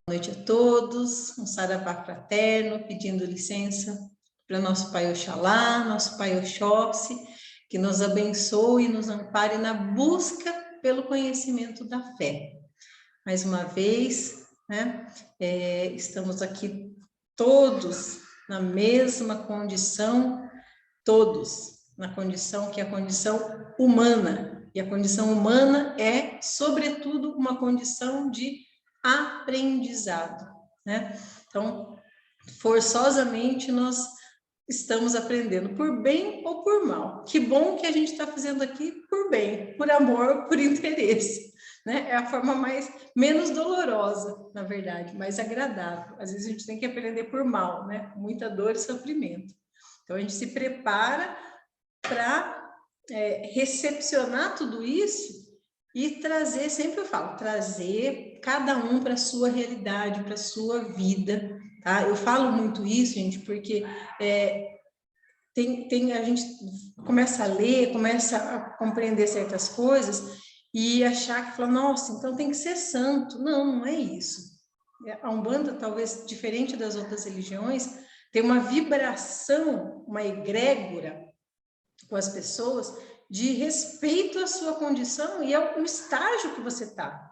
Boa noite a todos, um saravá fraterno, pedindo licença para nosso Pai Oxalá, nosso Pai Oxóssi, que nos abençoe e nos ampare na busca pelo conhecimento da fé. Mais uma vez, né, estamos aqui todos na mesma condição, todos na condição que é a condição humana, e a condição humana é, sobretudo, uma condição de aprendizado, né? Então, forçosamente nós estamos aprendendo por bem ou por mal. Que bom que a gente está fazendo aqui por bem, por amor, por interesse, né? É a forma menos dolorosa, na verdade, mais agradável. Às vezes a gente tem que aprender por mal, né? Com muita dor e sofrimento. Então a gente se prepara para recepcionar tudo isso e trazer, sempre eu falo, trazer cada um para a sua realidade, para a sua vida, tá? Eu falo muito isso, gente, porque a gente começa a ler, começa a compreender certas coisas e achar que fala, nossa, então tem que ser santo. Não, não é isso. A Umbanda, talvez diferente das outras religiões, tem uma vibração, uma egrégora com as pessoas de respeito à sua condição e ao estágio que você está.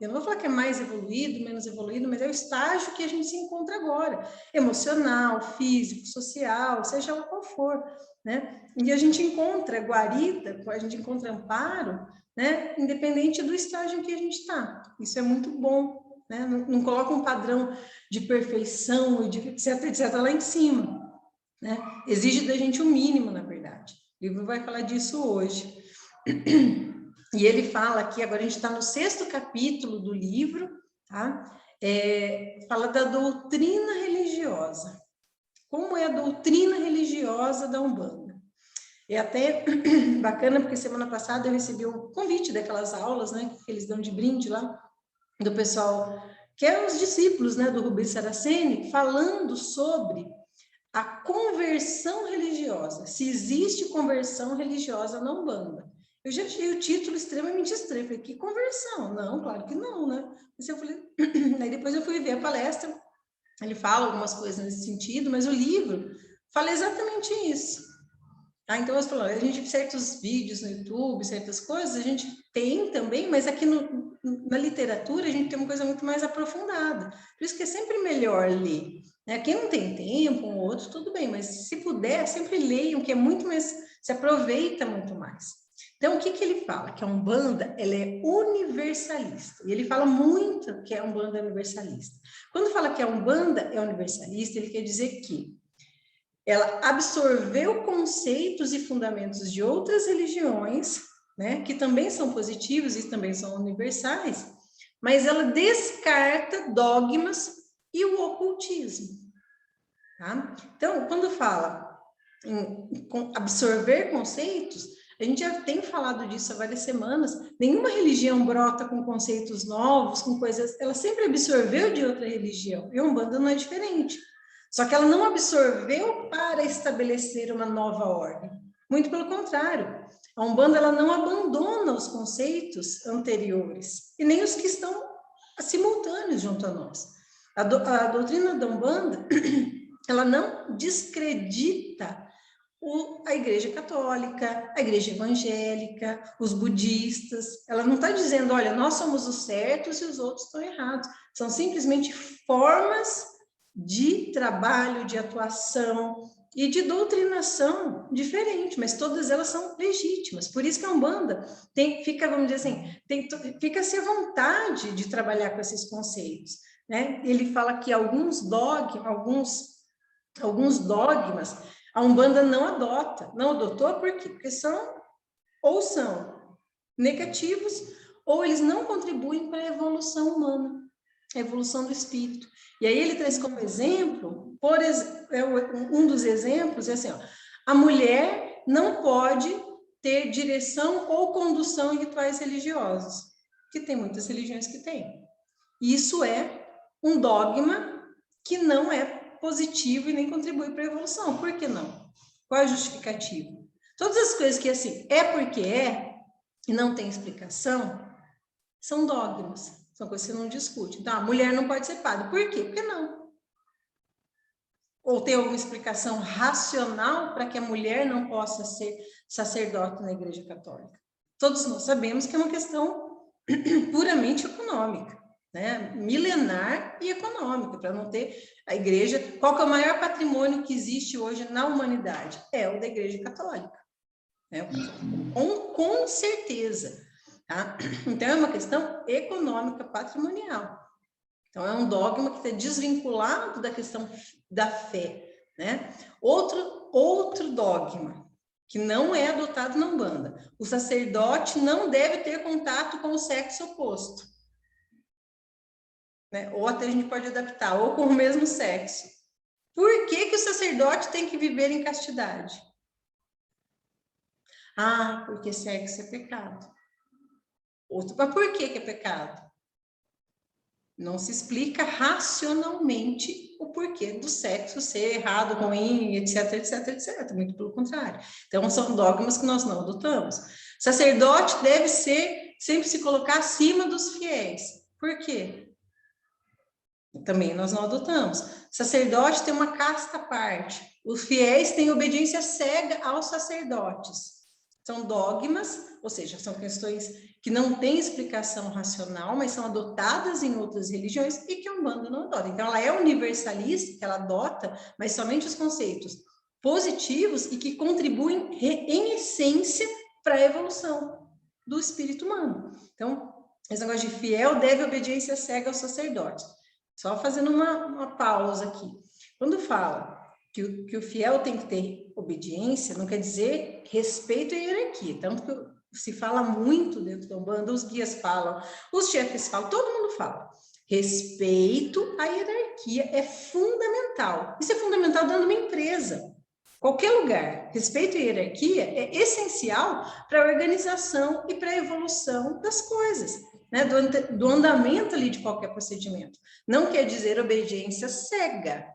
Eu não vou falar que é mais evoluído, menos evoluído, mas é o estágio que a gente se encontra agora. Emocional, físico, social, seja qual for, né? E a gente encontra guarida, a gente encontra amparo, né? Independente do estágio em que a gente está. Isso é muito bom, né? Não coloca um padrão de perfeição, de etc, etc, lá em cima, né? Exige da gente o mínimo, na verdade. O livro vai falar disso hoje. E ele fala aqui, agora a gente está no 6º capítulo do livro, tá? Fala da doutrina religiosa. Como é a doutrina religiosa da Umbanda? É até bacana, porque semana passada eu recebi um convite daquelas aulas, né, que eles dão de brinde lá, do pessoal, que é os discípulos, né, do Rubens Saraceni, falando sobre a conversão religiosa, se existe conversão religiosa na Umbanda. Eu já achei o título extremamente estranho, falei, que conversão? Não, claro que não, né? Aí depois eu fui ver a palestra, ele fala algumas coisas nesse sentido, mas o livro fala exatamente isso. Então, você falou, a gente certos vídeos no YouTube, certas coisas, a gente tem também, mas aqui na literatura a gente tem uma coisa muito mais aprofundada. Por isso que é sempre melhor ler. Né? Quem não tem tempo, um ou outro, tudo bem, mas se puder, sempre leiam, que é muito mais, se aproveita muito mais. Então, o que ele fala? Que a Umbanda, ela é universalista. E ele fala muito que a Umbanda é universalista. Quando fala que a Umbanda é universalista, ele quer dizer que ela absorveu conceitos e fundamentos de outras religiões, né, que também são positivos e também são universais, mas ela descarta dogmas e o ocultismo. Tá? Então, quando fala em absorver conceitos, a gente já tem falado disso há várias semanas, nenhuma religião brota com conceitos novos, com coisas, ela sempre absorveu de outra religião, e a Umbanda não é diferente. Só que ela não absorveu para estabelecer uma nova ordem. Muito pelo contrário. A Umbanda ela não abandona os conceitos anteriores e nem os que estão simultâneos junto a nós. A doutrina da Umbanda ela não descredita a Igreja Católica, a Igreja Evangélica, os budistas. Ela não está dizendo, olha, nós somos os certos e os outros estão errados. São simplesmente formas de trabalho, de atuação e de doutrinação diferente, mas todas elas são legítimas. Por isso que a Umbanda fica, vamos dizer assim, fica-se à vontade de trabalhar com esses conceitos. Né? Ele fala que alguns dogmas, a Umbanda não adota. Não adotou por quê? Porque são negativos, ou eles não contribuem para a evolução humana, a evolução do espírito. E aí ele traz como exemplo, um dos exemplos é assim, ó, a mulher não pode ter direção ou condução em rituais religiosos, que tem muitas religiões que têm. Isso é um dogma que não é positivo e nem contribui para a evolução. Por que não? Qual é a justificativa? Todas as coisas que assim, é porque é, e não tem explicação, são dogmas, São coisas que você não discute. Então, a mulher não pode ser padre. Por quê? Porque não. Ou tem alguma explicação racional para que a mulher não possa ser sacerdote na Igreja Católica? Todos nós sabemos que é uma questão puramente econômica, né? Milenar e econômica, para não ter a Igreja... Qual que é o maior patrimônio que existe hoje na humanidade? É o da Igreja Católica, né? Com certeza, tá? Então, é uma questão econômica, patrimonial. Então, é um dogma que está desvinculado da questão da fé, né? Outro dogma que não é adotado na Umbanda: o sacerdote não deve ter contato com o sexo oposto, né? Ou até a gente pode adaptar, ou com o mesmo sexo. Por que o sacerdote tem que viver em castidade? Ah, porque sexo é pecado. Mas por que é pecado? Não se explica racionalmente o porquê do sexo ser errado, ruim, etc, etc, etc. Muito pelo contrário. Então, são dogmas que nós não adotamos. Sacerdote deve sempre se colocar acima dos fiéis. Por quê? Também nós não adotamos. Sacerdote tem uma casta à parte. Os fiéis têm obediência cega aos sacerdotes. São dogmas, ou seja, são questões que não têm explicação racional, mas são adotadas em outras religiões e que a Umbanda não adota. Então, ela é universalista, que ela adota, mas somente os conceitos positivos e que contribuem, em essência, para a evolução do espírito humano. Então, esse negócio de fiel deve obediência cega ao sacerdote. Só fazendo uma pausa aqui. Quando fala que o fiel tem que ter obediência, não quer dizer respeito à hierarquia. Tanto que se fala muito dentro da Umbanda, os guias falam, os chefes falam, todo mundo fala. Respeito à hierarquia é fundamental. Isso é fundamental dentro de uma empresa. Qualquer lugar, respeito à hierarquia é essencial para a organização e para a evolução das coisas, né? Do andamento ali de qualquer procedimento. Não quer dizer obediência cega,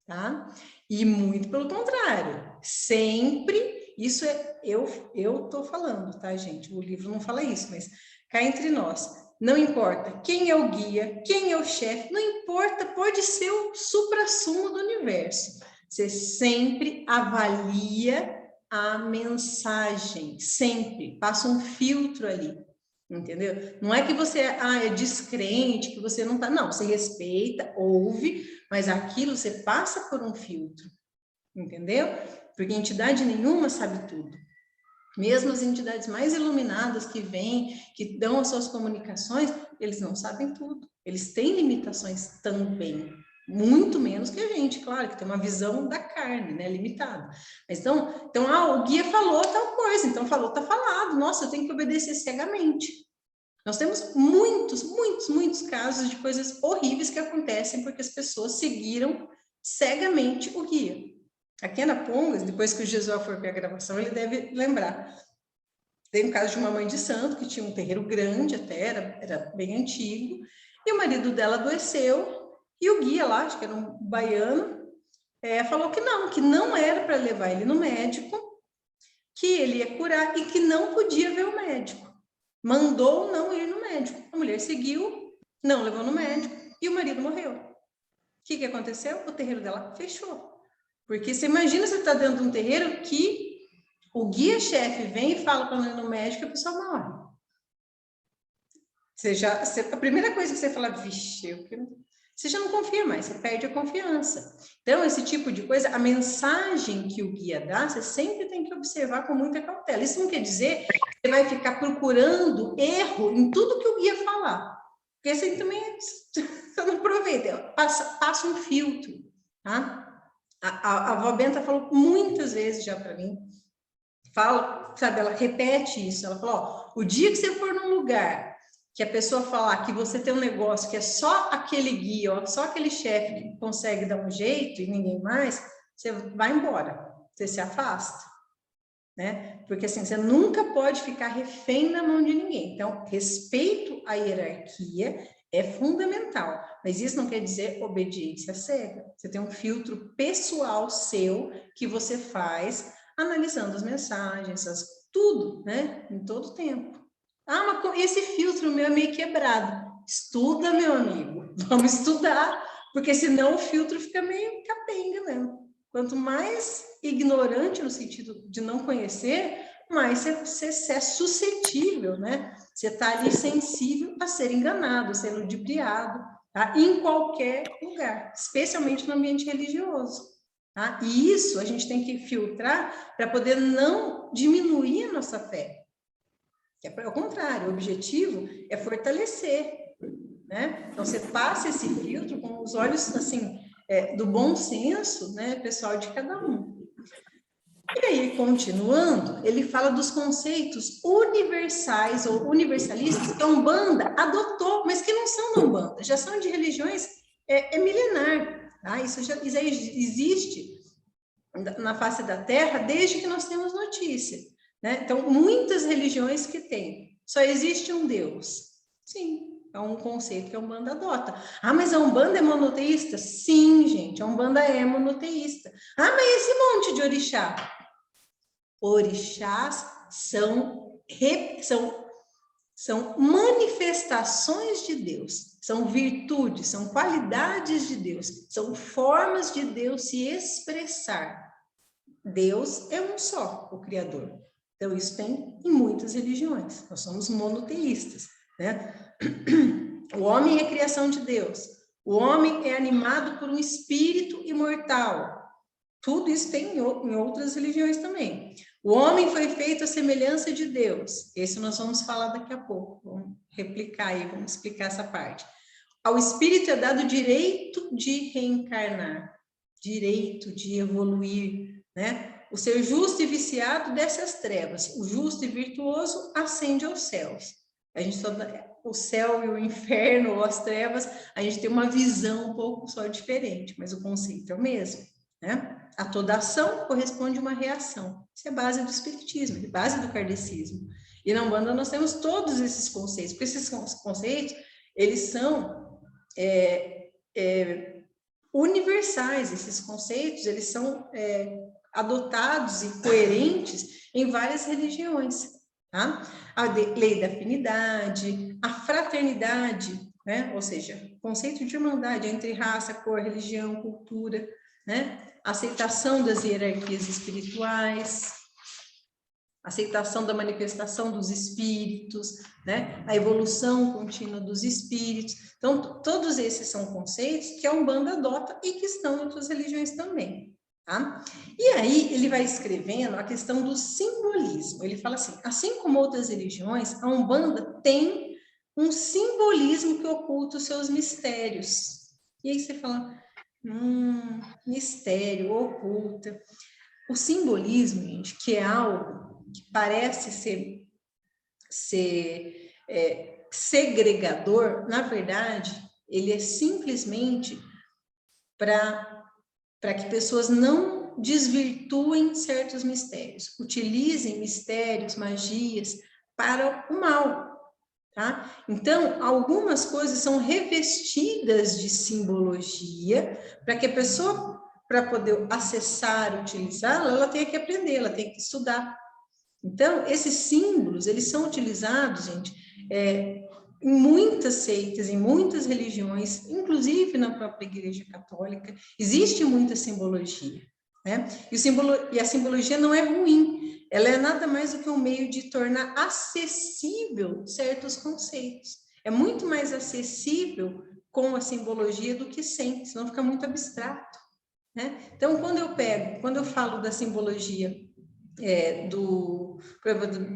tá? E muito pelo contrário, sempre, isso é, eu tô falando, tá, gente? O livro não fala isso, mas cá entre nós, não importa quem é o guia, quem é o chefe, não importa, pode ser o suprassumo do universo. Você sempre avalia a mensagem, sempre, passa um filtro ali, entendeu? Não é que você é descrente, que você não tá, não, você respeita, ouve, mas aquilo você passa por um filtro, entendeu? Porque entidade nenhuma sabe tudo. Mesmo as entidades mais iluminadas que vêm, que dão as suas comunicações, eles não sabem tudo. Eles têm limitações também, muito menos que a gente, claro, que tem uma visão da carne, né, limitada. Mas então o guia falou tal coisa, então falou, tá falado, nossa, eu tenho que obedecer cegamente. Nós temos muitos casos de coisas horríveis que acontecem porque as pessoas seguiram cegamente o guia. Aqui na Pongas, depois que o Jesus for ver a gravação, ele deve lembrar. Tem um caso de uma mãe de santo que tinha um terreiro grande até, era bem antigo, e o marido dela adoeceu, e o guia lá, acho que era um baiano, falou que não era para levar ele no médico, que ele ia curar e que não podia ver o médico. Mandou não ir no médico. A mulher seguiu, não levou no médico e o marido morreu. O que aconteceu? O terreiro dela fechou. Porque você imagina você está dentro de um terreiro que o guia-chefe vem e fala para não ir no médico e a pessoa morre. A primeira coisa que você fala, vixe, você já não confia mais, você perde a confiança. Então, esse tipo de coisa, a mensagem que o guia dá, você sempre tem que observar com muita cautela. Isso não quer dizer que você vai ficar procurando erro em tudo que o guia falar. Porque você também você não aproveita, passa um filtro, tá? A avó Benta falou muitas vezes já para mim, ela repete isso, ela falou, ó, o dia que você for num lugar que a pessoa falar que você tem um negócio que é só aquele guia, ó, só aquele chefe que consegue dar um jeito e ninguém mais, você vai embora, você se afasta, né? Porque assim, você nunca pode ficar refém na mão de ninguém. Então, respeito à hierarquia é fundamental, mas isso não quer dizer obediência cega. Você tem um filtro pessoal seu que você faz analisando as mensagens, tudo, né? Em todo tempo. Mas esse filtro meu é meio quebrado. Estuda, meu amigo, vamos estudar, porque senão o filtro fica meio capenga mesmo. Quanto mais ignorante no sentido de não conhecer, mais você é suscetível, né? Você está ali sensível a ser enganado, a ser ludibriado, tá? Em qualquer lugar, especialmente no ambiente religioso. Tá? E isso a gente tem que filtrar para poder não diminuir a nossa fé. Ao contrário, o objetivo é fortalecer, né? Então, você passa esse filtro com os olhos, assim, do bom senso, né, pessoal, de cada um. E aí, continuando, ele fala dos conceitos universais ou universalistas que a Umbanda adotou, mas que não são da Umbanda, já são de religiões milenar, tá? Isso já existe na face da Terra desde que nós temos notícia, né? Então, muitas religiões que têm, só existe um Deus. Sim, é um conceito que a Umbanda adota. Ah, mas a Umbanda é monoteísta? Sim, gente, a Umbanda é monoteísta. Ah, mas esse monte de orixá? Orixás são manifestações de Deus, são virtudes, são qualidades de Deus, são formas de Deus se expressar. Deus é um só, o Criador. Então, isso tem em muitas religiões. Nós somos monoteístas, né? O homem é criação de Deus. O homem é animado por um espírito imortal. Tudo isso tem em outras religiões também. O homem foi feito à semelhança de Deus. Esse nós vamos falar daqui a pouco. Vamos replicar aí, vamos explicar essa parte. Ao espírito é dado o direito de reencarnar, direito de evoluir, né? O ser justo e viciado desce às trevas. O justo e virtuoso ascende aos céus. A gente o céu e o inferno, ou as trevas, a gente tem uma visão um pouco só diferente, mas o conceito é o mesmo, né? A toda ação corresponde uma reação. Isso é base do espiritismo, é base do kardecismo. E na Umbanda nós temos todos esses conceitos, porque esses conceitos, eles são universais, esses conceitos, eles são adotados e coerentes em várias religiões, tá? A lei da afinidade, a fraternidade, né? Ou seja, conceito de irmandade entre raça, cor, religião, cultura, né? Aceitação das hierarquias espirituais, aceitação da manifestação dos espíritos, né? A evolução contínua dos espíritos. Então, todos esses são conceitos que a Umbanda adota e que estão em outras religiões também, tá? E aí, ele vai escrevendo a questão do simbolismo. Ele fala assim como outras religiões, a Umbanda tem um simbolismo que oculta os seus mistérios. E aí você fala... mistério, oculta. O simbolismo, gente, que é algo que parece ser segregador, na verdade, ele é simplesmente para que pessoas não desvirtuem certos mistérios, utilizem mistérios, magias para o mal. Tá? Então, algumas coisas são revestidas de simbologia para que a pessoa, para poder acessar, utilizá-la, ela tenha que aprender, ela tem que estudar. Então, esses símbolos, eles são utilizados, gente, em muitas seitas, em muitas religiões, inclusive na própria Igreja Católica, existe muita simbologia, né? E a simbologia não é ruim, ela é nada mais do que um meio de tornar acessível certos conceitos. É muito mais acessível com a simbologia do que sem, senão fica muito abstrato, né? Então, quando eu falo da simbologia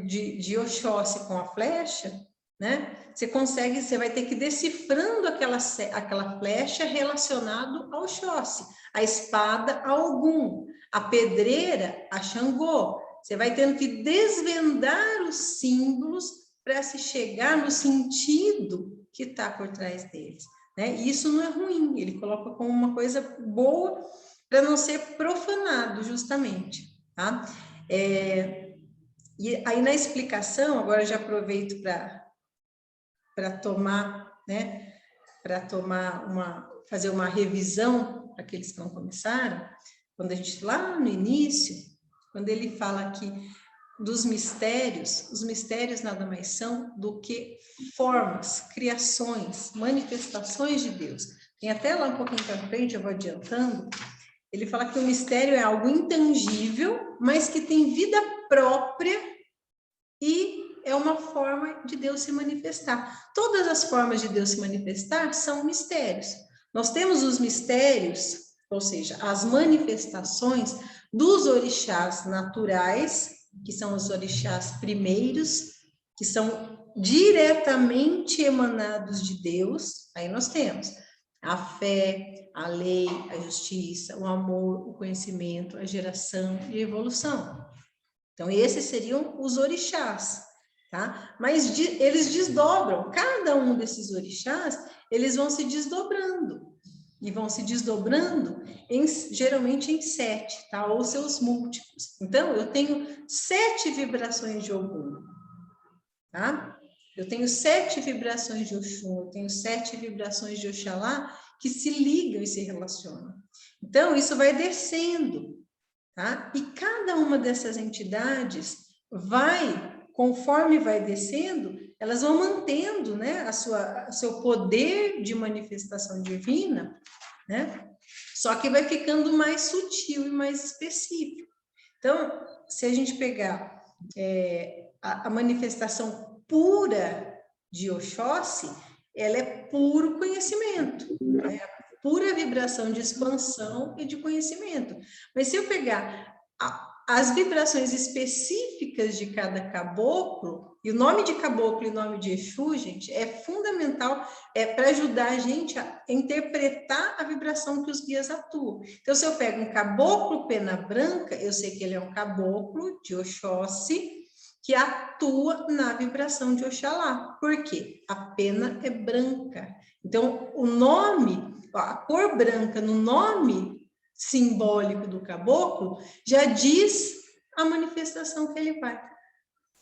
de Oxóssi com a flecha, né? Você vai ter que ir decifrando aquela flecha relacionado ao Oxóssi, a espada a Ogum, a pedreira a Xangô. Você vai tendo que desvendar os símbolos para se chegar no sentido que está por trás deles, né? E isso não é ruim, ele coloca como uma coisa boa para não ser profanado, justamente, tá? E aí na explicação, agora eu já aproveito para tomar, né? Fazer uma revisão para aqueles que não começaram, quando a gente lá no início, quando ele fala que dos mistérios, os mistérios nada mais são do que formas, criações, manifestações de Deus. Tem até lá um pouquinho para frente, eu vou adiantando, ele fala que o mistério é algo intangível, mas que tem vida própria e é uma forma de Deus se manifestar. Todas as formas de Deus se manifestar são mistérios. Nós temos os mistérios, ou seja, as manifestações dos orixás naturais, que são os orixás primeiros, que são diretamente emanados de Deus. Aí nós temos a fé, a lei, a justiça, o amor, o conhecimento, a geração e a evolução. Então, esses seriam os orixás, tá? Mas eles desdobram, cada um desses orixás, eles vão se desdobrando. E vão se desdobrando, geralmente em 7, tá? Ou seus múltiplos. Então, eu tenho 7 vibrações de Ogum, tá? Eu tenho 7 vibrações de Oxum, eu tenho 7 vibrações de Oxalá que se ligam e se relacionam. Então, isso vai descendo, tá? E cada uma dessas entidades vai, conforme vai descendo, elas vão mantendo, né, seu poder de manifestação divina, né? Só que vai ficando mais sutil e mais específico. Então, se a gente pegar a manifestação pura de Oxóssi, ela é puro conhecimento, né? Pura vibração de expansão e de conhecimento. Mas se eu pegar as vibrações específicas de cada caboclo, e o nome de caboclo e o nome de Exu, gente, é fundamental para ajudar a gente a interpretar a vibração que os guias atuam. Então, se eu pego um caboclo pena branca, eu sei que ele é um caboclo de Oxóssi, que atua na vibração de Oxalá. Por quê? A pena é branca. Então, o nome, a cor branca no nome simbólico do caboclo já diz a manifestação que ele vai.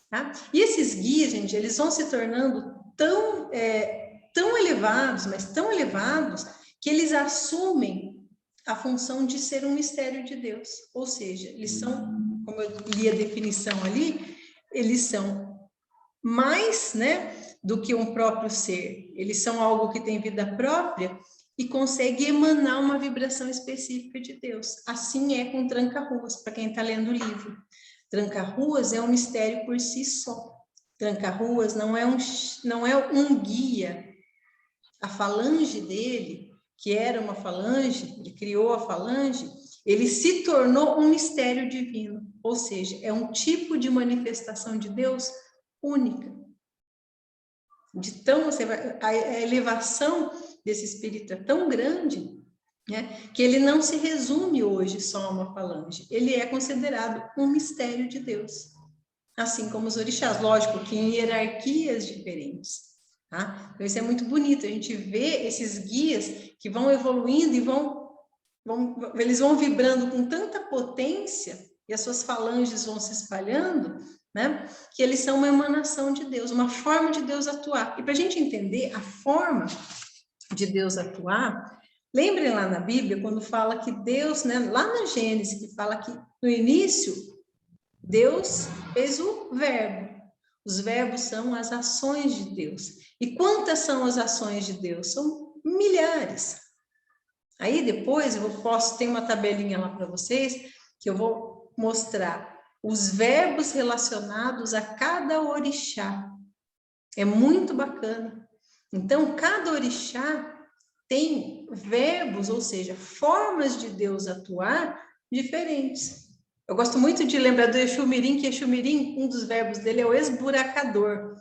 Tá? E esses guias, gente, eles vão se tornando tão elevados, mas tão elevados, que eles assumem a função de ser um mistério de Deus. Ou seja, eles são, como eu li a definição ali, eles são mais, né, do que um próprio ser. Eles são algo que tem vida própria e consegue emanar uma vibração específica de Deus. Assim é com Tranca-Ruas, para quem está lendo o livro. Tranca-Ruas é um mistério por si só. Tranca-Ruas não é um guia. A falange dele, que era uma falange, ele criou a falange, ele se tornou um mistério divino. Ou seja, é um tipo de manifestação de Deus única. A elevação desse espírito é tão grande, né, que ele não se resume hoje só a uma falange. Ele é considerado um mistério de Deus. Assim como os orixás, lógico que em hierarquias diferentes. Tá? Então, isso é muito bonito, a gente vê esses guias que vão evoluindo e eles vão vibrando com tanta potência e as suas falanges vão se espalhando, né? Que eles são uma emanação de Deus, uma forma de Deus atuar. E para a gente entender a forma de Deus atuar, lembrem lá na Bíblia, quando fala que Deus, né, lá na Gênesis, que fala que no início, Deus fez o verbo. Os verbos são as ações de Deus. E quantas são as ações de Deus? São milhares. Aí depois tem uma tabelinha lá para vocês, que eu vou mostrar os verbos relacionados a cada orixá. É muito bacana. Então, cada orixá tem verbos, ou seja, formas de Deus atuar diferentes. Eu gosto muito de lembrar do Exu Mirim, que Exu Mirim, um dos verbos dele é o esburacador,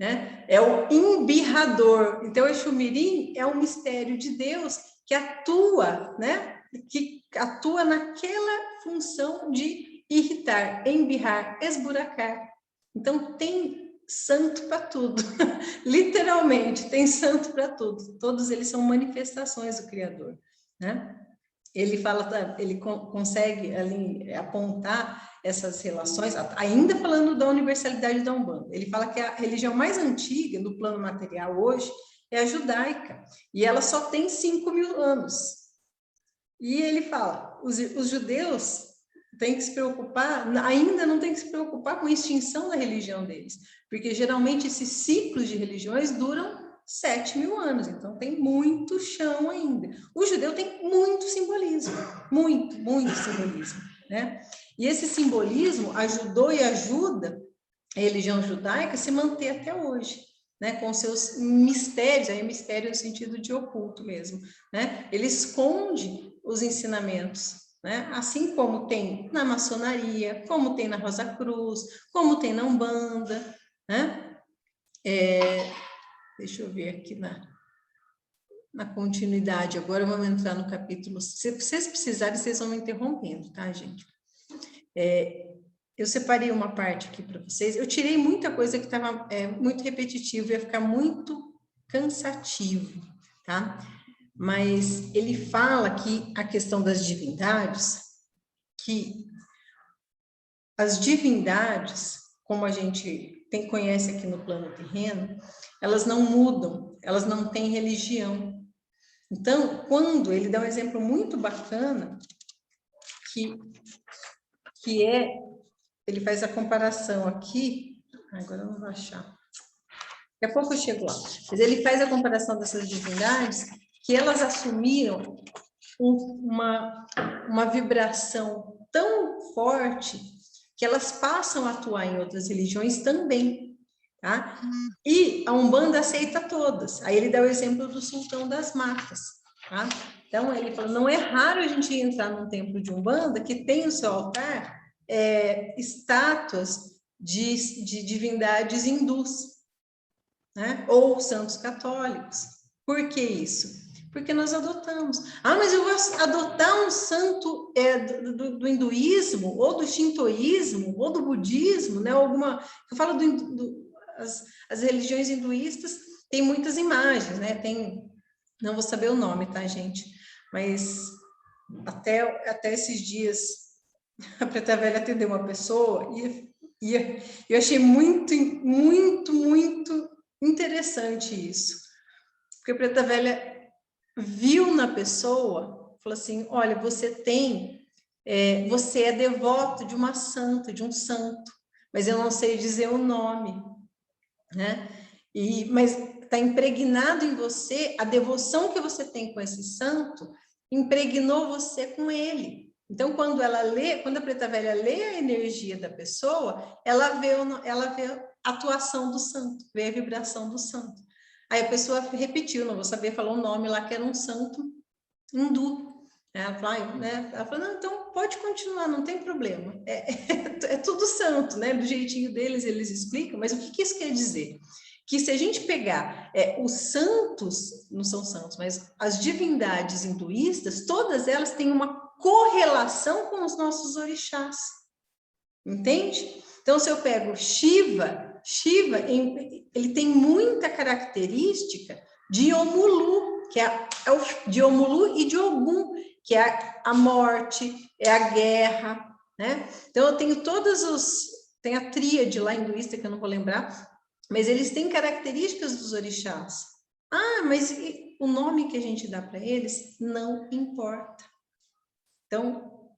né? É o embirrador. Então, Exu Mirim é um mistério de Deus que atua, né? Que atua naquela função de irritar, embirrar, esburacar. Então, tem santo para tudo. Literalmente, tem santo para tudo. Todos eles são manifestações do Criador, né? Ele fala, ele consegue ali apontar essas relações, ainda falando da universalidade da Umbanda. Ele fala que a religião mais antiga do plano material hoje é a judaica, e ela só tem 5.000 anos. E ele fala, os judeus tem que se preocupar, ainda não tem que se preocupar com a extinção da religião deles, porque geralmente esses ciclos de religiões duram 7.000 anos, então tem muito chão ainda. O judeu tem muito simbolismo, muito simbolismo, né? E esse simbolismo ajudou e ajuda a religião judaica a se manter até hoje, né? Com seus mistérios, aí mistério no sentido de oculto mesmo, né? Ele esconde os ensinamentos, né? Assim como tem na maçonaria, como tem na Rosa Cruz, como tem na Umbanda, né? Deixa eu ver aqui na continuidade. Agora vamos entrar no capítulo. Se vocês precisarem, vocês vão me interrompendo, tá, gente? Eu separei uma parte aqui para vocês. Eu tirei muita coisa que estava muito repetitivo, ia ficar muito cansativo, tá? Mas ele fala que a questão das divindades, que as divindades, como a gente conhece aqui no plano terreno, elas não mudam, elas não têm religião. Então, quando ele dá um exemplo muito bacana, que ele faz a comparação aqui, agora eu não vou achar, daqui a pouco eu chego lá, mas ele faz a comparação dessas divindades, que elas assumiram uma vibração tão forte que elas passam a atuar em outras religiões também, tá? E a Umbanda aceita todas. Aí ele dá o exemplo do Sultão das Matas, tá? Então ele fala, não é raro a gente entrar num templo de Umbanda que tem o seu altar estátuas de divindades hindus, né? Ou santos católicos. Por que isso? Porque nós adotamos. Ah, mas eu vou adotar um santo do hinduísmo, ou do shintoísmo, ou do budismo, né? Eu falo as religiões hinduístas têm muitas imagens, né? Não vou saber o nome, tá, gente? Mas até esses dias a Preta Velha atendeu uma pessoa e eu achei muito interessante isso. Porque a Preta Velha viu na pessoa, falou assim, olha, você é devoto de uma santa, de um santo, mas eu não sei dizer o nome, né? Mas está impregnado em você, a devoção que você tem com esse santo, impregnou você com ele. Então, quando a Preta Velha lê a energia da pessoa, ela vê a atuação do santo, vê a vibração do santo. Aí a pessoa repetiu, não vou saber, falou o nome lá, que era um santo hindu. Ela falou, não, então pode continuar, não tem problema. É tudo santo, né? Do jeitinho deles, eles explicam, mas o que isso quer dizer? Que se a gente pegar os santos, não são santos, mas as divindades hinduístas, todas elas têm uma correlação com os nossos orixás. Entende? Então, se eu pego Shiva, ele tem muita característica de Omulu, que de Omulu e de Ogum, que é a morte, é a guerra, né? Então, eu tenho tem a tríade lá hinduísta, que eu não vou lembrar, mas eles têm características dos orixás. Ah, mas o nome que a gente dá para eles não importa. Então,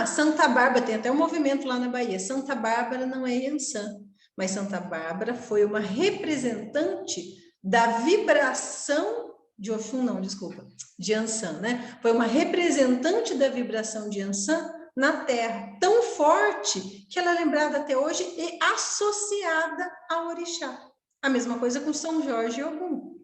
Santa Bárbara, tem até um movimento lá na Bahia, Santa Bárbara não é Iansã, mas Santa Bárbara foi uma representante da vibração de Oxum, não, desculpa, de Iansã, né? Foi uma representante da vibração de Iansã na Terra, tão forte que ela é lembrada até hoje e associada ao orixá. A mesma coisa com São Jorge e Ogum.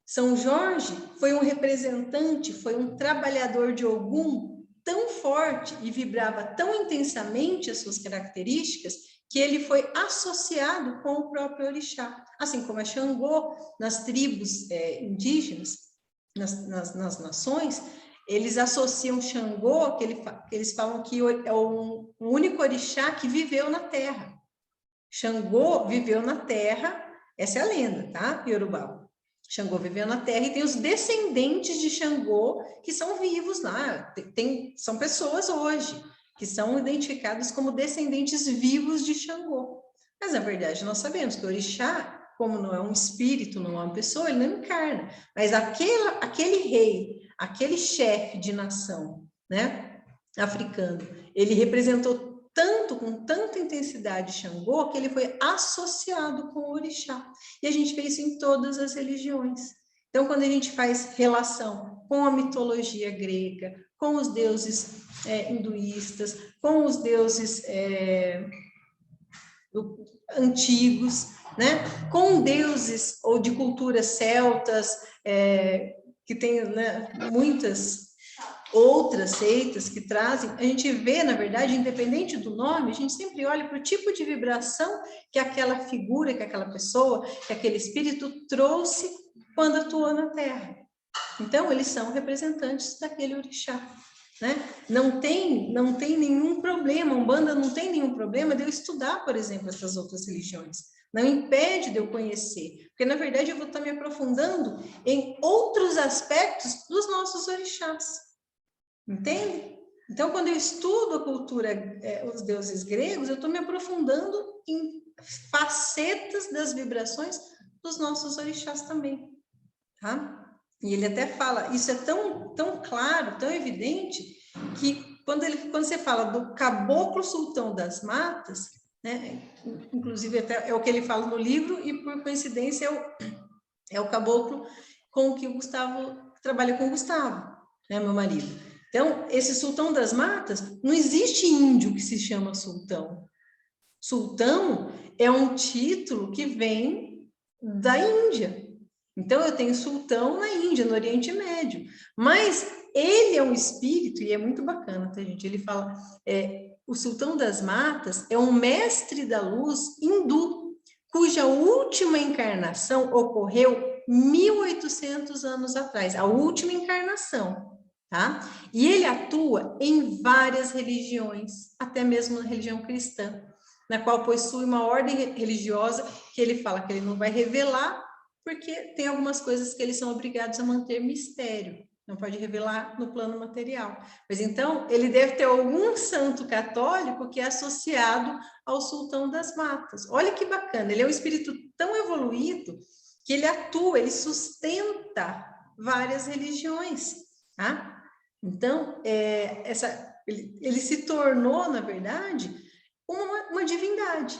São Jorge foi um representante, foi um trabalhador de Ogum tão forte e vibrava tão intensamente as suas características que ele foi associado com o próprio orixá. Assim como a Xangô, nas tribos indígenas, nas nações, eles associam Xangô, que eles falam que é o único orixá que viveu na Terra. Xangô viveu na Terra, essa é a lenda, tá, Yorubá? Xangô viveu na Terra e tem os descendentes de Xangô que são vivos lá. São pessoas hoje que são identificadas como descendentes vivos de Xangô. Mas, na verdade, nós sabemos que o orixá, como não é um espírito, não é uma pessoa, ele não encarna. Mas aquele rei, aquele chefe de nação, né? africano. Ele representou tanto, com tanta intensidade Xangô, que ele foi associado com o orixá. E a gente vê isso em todas as religiões. Então, quando a gente faz relação com a mitologia grega, com os deuses hinduístas, com os deuses antigos, né? Com deuses ou de culturas celtas, que tem, né, muitas outras seitas que trazem, a gente vê, na verdade, independente do nome, a gente sempre olha para o tipo de vibração que aquela figura, que aquela pessoa, que aquele espírito trouxe quando atuou na Terra. Então, eles são representantes daquele orixá, né? Não tem nenhum problema, a Umbanda não tem nenhum problema de eu estudar, por exemplo, essas outras religiões. Não impede de eu conhecer, porque, na verdade, eu vou estar me aprofundando em outros aspectos dos nossos orixás. Entende? Então, quando eu estudo a cultura, os deuses gregos, eu estou me aprofundando em facetas das vibrações dos nossos orixás também, tá? E ele até fala, isso é tão claro, tão evidente, que quando você fala do caboclo sultão das matas, né, inclusive até é o que ele fala no livro, e por coincidência é o caboclo com que o Gustavo trabalha com o Gustavo, né, meu marido. Então, esse sultão das matas, não existe índio que se chama sultão. Sultão é um título que vem da Índia. Então, eu tenho sultão na Índia, no Oriente Médio. Mas ele é um espírito, e é muito bacana, tá, gente? Ele fala, o sultão das matas é um mestre da luz hindu, cuja última encarnação ocorreu 1800 anos atrás. A última encarnação. Tá? E ele atua em várias religiões, até mesmo na religião cristã, na qual possui uma ordem religiosa que ele fala que ele não vai revelar, porque tem algumas coisas que eles são obrigados a manter mistério, não pode revelar no plano material. Mas então, ele deve ter algum santo católico que é associado ao sultão das matas. Olha que bacana, ele é um espírito tão evoluído que ele atua, ele sustenta várias religiões, tá? Então, ele se tornou, na verdade, uma divindade,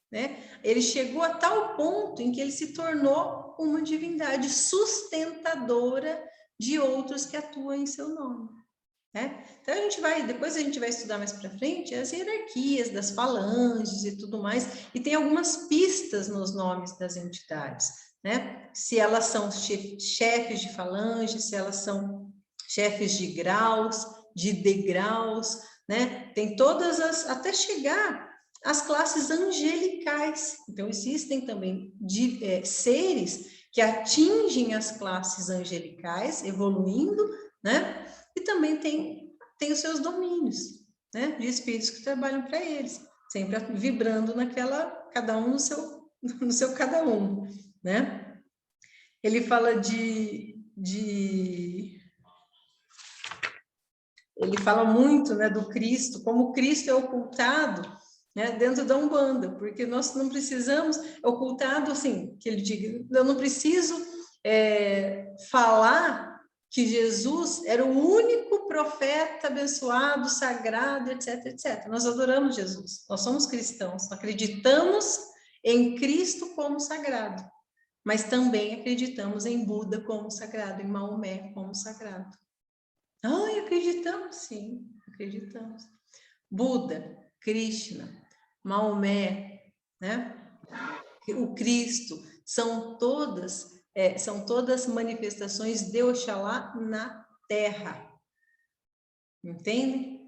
né? Ele chegou a tal ponto em que ele se tornou uma divindade sustentadora de outros que atuam em seu nome, né? Então, depois a gente vai estudar mais para frente as hierarquias das falanges e tudo mais, e tem algumas pistas nos nomes das entidades, né? Se elas são chefes de falange, se elas são chefes de graus, de degraus, né? Tem todas até chegar às classes angelicais. Então, existem também seres que atingem as classes angelicais, evoluindo, né? E também tem os seus domínios, né? De espíritos que trabalham para eles, sempre vibrando cada um no seu cada um, né? Ele fala ele fala muito, né, do Cristo, como o Cristo é ocultado, né, dentro da Umbanda, porque nós não precisamos, ocultado assim, que ele diga, eu não preciso falar que Jesus era o único profeta abençoado, sagrado, etc, etc. Nós adoramos Jesus, nós somos cristãos, acreditamos em Cristo como sagrado, mas também acreditamos em Buda como sagrado, em Maomé como sagrado. Ai, acreditamos, sim, acreditamos. Buda, Krishna, Maomé, né? O Cristo, são todas manifestações de Oxalá na Terra. Entende?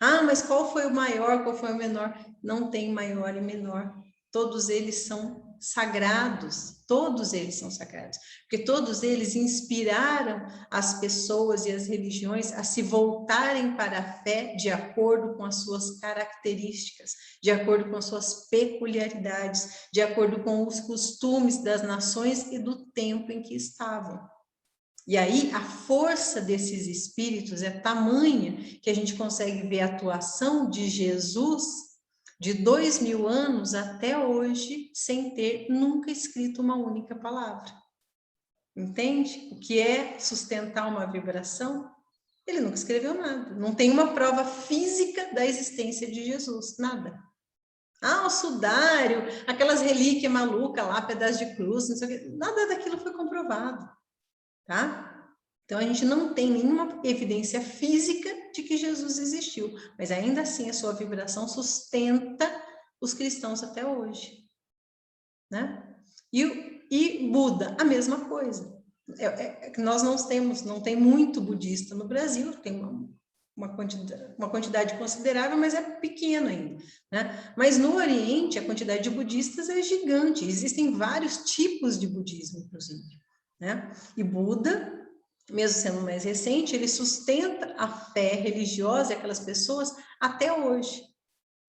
Ah, mas qual foi o maior, qual foi o menor? Não tem maior e menor. Todos eles são sagrados, todos eles são sagrados, porque todos eles inspiraram as pessoas e as religiões a se voltarem para a fé de acordo com as suas características, de acordo com as suas peculiaridades, de acordo com os costumes das nações e do tempo em que estavam. E aí, a força desses espíritos é tamanha que a gente consegue ver a atuação de Jesus de 2000 anos até hoje, sem ter nunca escrito uma única palavra. Entende? O que é sustentar uma vibração? Ele nunca escreveu nada. Não tem uma prova física da existência de Jesus, nada. Ah, o sudário, aquelas relíquias malucas lá, pedaço de cruz, não sei o quê, nada daquilo foi comprovado, tá? Então, a gente não tem nenhuma evidência física de que Jesus existiu, mas ainda assim a sua vibração sustenta os cristãos até hoje, né? E Buda, a mesma coisa. Nós não tem muito budista no Brasil, tem uma quantidade considerável, mas é pequena ainda, né? Mas no Oriente, a quantidade de budistas é gigante, existem vários tipos de budismo, inclusive, né? E Buda, mesmo sendo mais recente, ele sustenta a fé religiosa daquelas pessoas até hoje,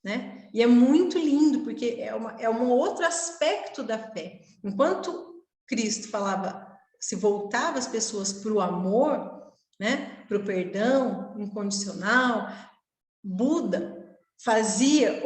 né? E é muito lindo, porque é um outro aspecto da fé. Enquanto Cristo falava, se voltava as pessoas para o amor, né? Para o perdão incondicional, Buda fazia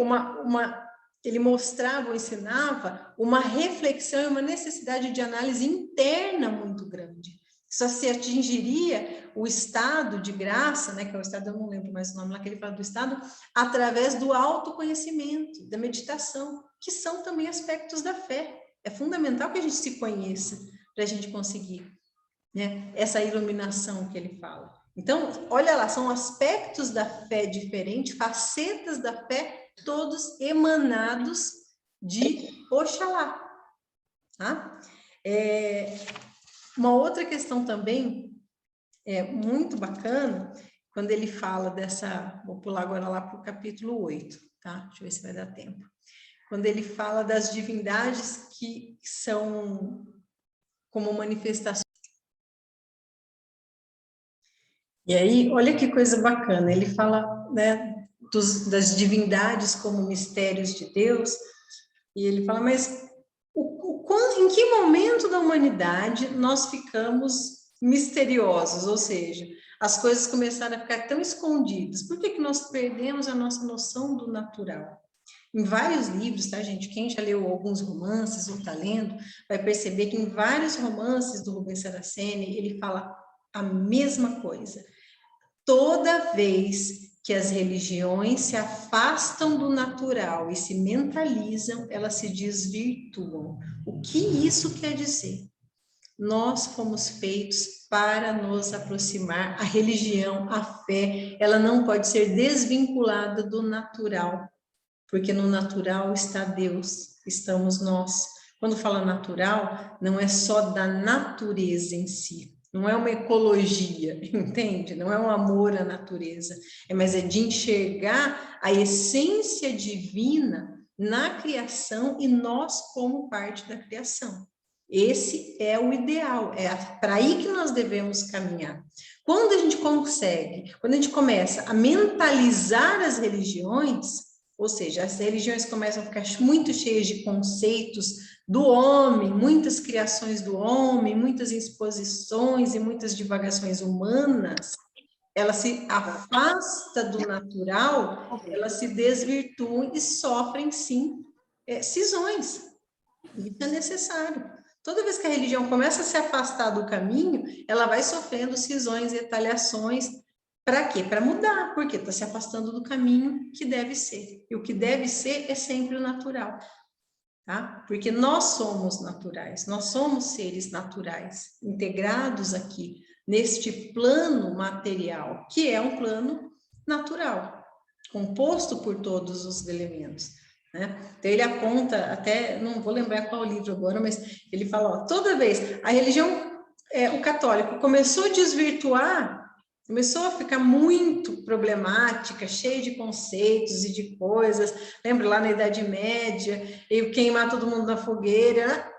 ele mostrava ou ensinava uma reflexão e uma necessidade de análise interna muito grande. Só se atingiria o estado de graça, né, que é o estado, eu não lembro mais o nome lá que ele fala do estado, através do autoconhecimento, da meditação, que são também aspectos da fé. É fundamental que a gente se conheça para a gente conseguir, né, essa iluminação que ele fala. Então, olha lá, são aspectos da fé diferentes, facetas da fé, todos emanados de Oxalá. Tá? Uma outra questão também muito bacana, quando ele fala dessa, vou pular agora lá para o capítulo 8, tá? Deixa eu ver se vai dar tempo. Quando ele fala das divindades que são como manifestações. E aí, olha que coisa bacana, ele fala, né, das divindades como mistérios de Deus, e ele fala, mas em que momento da humanidade nós ficamos misteriosos, ou seja, as coisas começaram a ficar tão escondidas, por que nós perdemos a nossa noção do natural? Em vários livros, tá, gente? Quem já leu alguns romances ou está lendo, vai perceber que em vários romances do Rubens Saraceni, ele fala a mesma coisa. Toda vez que as religiões se afastam do natural e se mentalizam, elas se desvirtuam. O que isso quer dizer? Nós fomos feitos para nos aproximar. A religião, a fé, ela não pode ser desvinculada do natural, porque no natural está Deus, estamos nós. Quando fala natural, não é só da natureza em si, não é uma ecologia, entende? Não é um amor à natureza, mas é de enxergar a essência divina na criação e nós como parte da criação. Esse é o ideal, é para aí que nós devemos caminhar. Quando a gente consegue, quando a gente começa a mentalizar as religiões, ou seja, as religiões começam a ficar muito cheias de conceitos do homem, muitas criações do homem, muitas exposições e muitas divagações humanas, ela se afasta do natural, elas se desvirtuam e sofrem, sim, cisões. Isso é necessário. Toda vez que a religião começa a se afastar do caminho, ela vai sofrendo cisões e retaliações. Para quê? Para mudar, porque está se afastando do caminho que deve ser. E o que deve ser é sempre o natural. Tá? Porque nós somos naturais, nós somos seres naturais, integrados aqui neste plano material, que é um plano natural, composto por todos os elementos. Né? Então ele aponta, até, não vou lembrar qual livro agora, mas ele fala, ó, toda vez a religião, o católico começou a desvirtuar, começou a ficar muito problemática, cheia de conceitos e de coisas. Lembra lá na Idade Média, e queimar todo mundo na fogueira,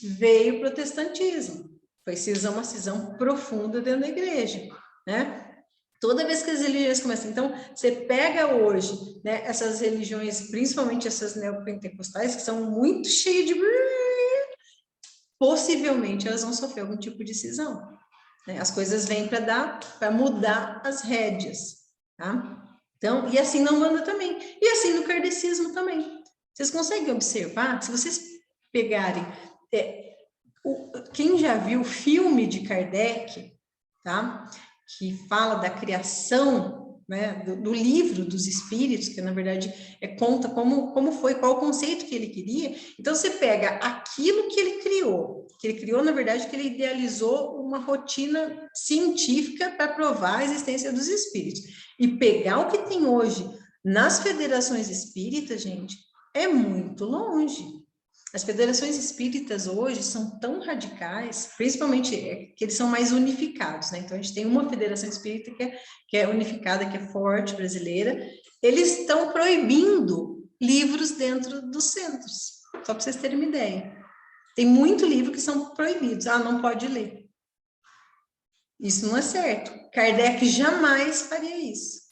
veio o protestantismo. Foi uma cisão profunda dentro da igreja, né? Toda vez que as religiões começam, então, você pega hoje, né, essas religiões, principalmente essas neopentecostais, que são muito cheias de... Possivelmente elas vão sofrer algum tipo de cisão. Né? As coisas vêm para mudar as rédeas, tá? Então, e assim na Umbanda também. E assim no kardecismo também. Vocês conseguem observar? Se vocês pegarem... quem já viu o filme de Kardec, tá? que fala da criação, né, do livro dos espíritos, que na verdade conta como foi, qual o conceito que ele queria. Então você pega aquilo que ele criou, na verdade, que ele idealizou uma rotina científica para provar a existência dos espíritos. E pegar o que tem hoje nas federações espíritas, gente, é muito longe. As federações espíritas hoje são tão radicais, principalmente que eles são mais unificados, né? Então, a gente tem uma federação espírita que é unificada, que é forte, brasileira. Eles estão proibindo livros dentro dos centros, só para vocês terem uma ideia. Tem muito livro que são proibidos. Ah, não pode ler. Isso não é certo. Kardec jamais faria isso,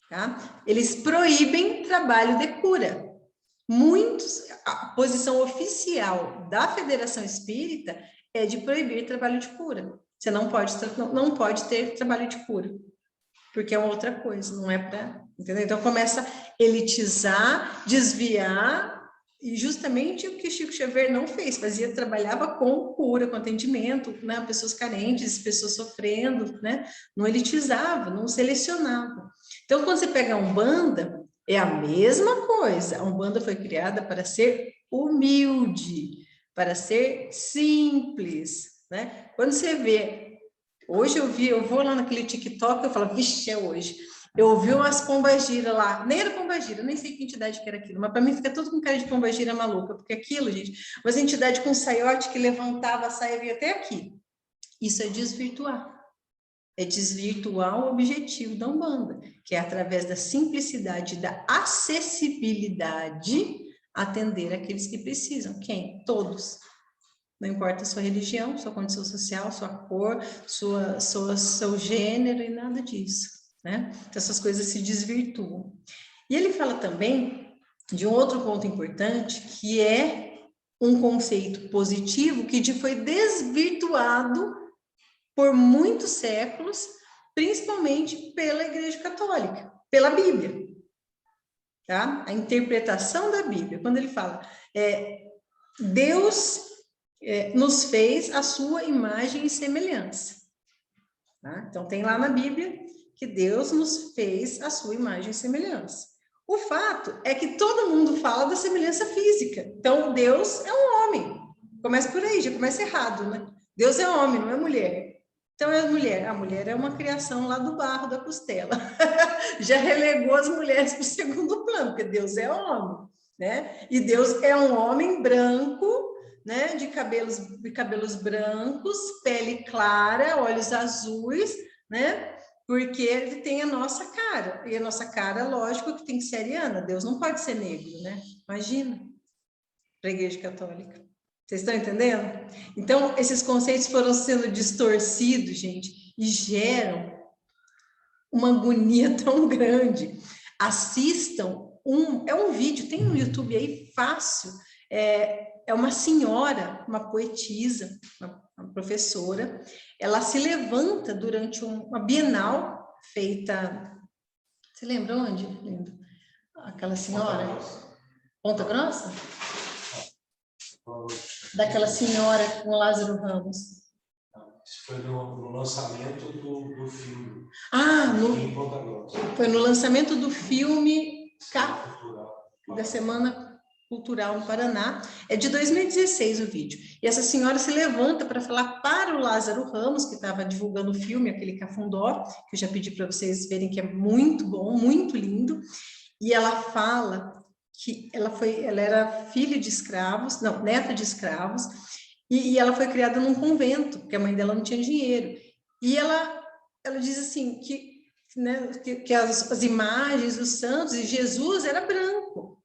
tá? Eles proíbem trabalho de cura. A posição oficial da Federação Espírita é de proibir trabalho de cura. Você não pode ter trabalho de cura, porque é uma outra coisa, não é para... Entendeu? Então começa a elitizar, desviar, e justamente o que o Chico Xavier não fez, trabalhava com cura, com atendimento, né? Pessoas carentes, pessoas sofrendo, né? Não elitizava, não selecionava. Então, quando você pega a Umbanda, é a mesma coisa. A Umbanda foi criada para ser humilde, para ser simples, né? Quando você vê... Hoje eu vou lá naquele TikTok, eu falo, vixe, é hoje. Eu ouvi umas pombagira lá, nem era pombagira, nem sei que entidade que era aquilo, mas para mim fica tudo com cara de pombagira maluca, porque aquilo, gente, umas entidades com saiote que levantava a saia e vinha até aqui. Isso é desvirtuar. É desvirtuar o objetivo da Umbanda, que é através da simplicidade, da acessibilidade, atender aqueles que precisam. Quem? Todos. Não importa a sua religião, sua condição social, sua cor, seu gênero e nada disso, né? Então, essas coisas se desvirtuam. E ele fala também de um outro ponto importante, que é um conceito positivo que foi desvirtuado por muitos séculos, principalmente pela Igreja Católica, pela Bíblia, tá? A interpretação da Bíblia, quando ele fala, Deus nos fez a sua imagem e semelhança. Tá? Então, tem lá na Bíblia que Deus nos fez a sua imagem e semelhança. O fato é que todo mundo fala da semelhança física. Então, Deus é um homem. Começa por aí, já começa errado, né? Deus é homem, não é mulher. Então, é mulher. A mulher é uma criação lá do barro, da costela. Já relegou as mulheres para o segundo plano, porque Deus é homem, né? E Deus é um homem branco, né, de cabelos brancos, pele clara, olhos azuis, né, porque ele tem a nossa cara, e a nossa cara, lógico, que tem que ser ariana, Deus não pode ser negro, né, imagina, para a Igreja Católica. Vocês estão entendendo? Então, esses conceitos foram sendo distorcidos, gente, e geram uma agonia tão grande. Assistam, é um vídeo, tem no YouTube aí, fácil, é uma senhora, uma poetisa, uma professora, ela se levanta durante uma Bienal feita, você lembra onde, lindo? Aquela senhora? Ponta Grossa? Daquela senhora com Lázaro Ramos. Isso foi no lançamento do filme. Ah, foi no lançamento do filme da Semana Cultural no Paraná. É de 2016 o vídeo. E essa senhora se levanta para falar para o Lázaro Ramos, que estava divulgando o filme, aquele Cafundó, que eu já pedi para vocês verem que é muito bom, muito lindo. E ela fala que ela era filha de escravos, não, neta de escravos, e ela foi criada num convento, porque a mãe dela não tinha dinheiro. E ela diz assim, né, que as imagens dos santos, e Jesus era branco,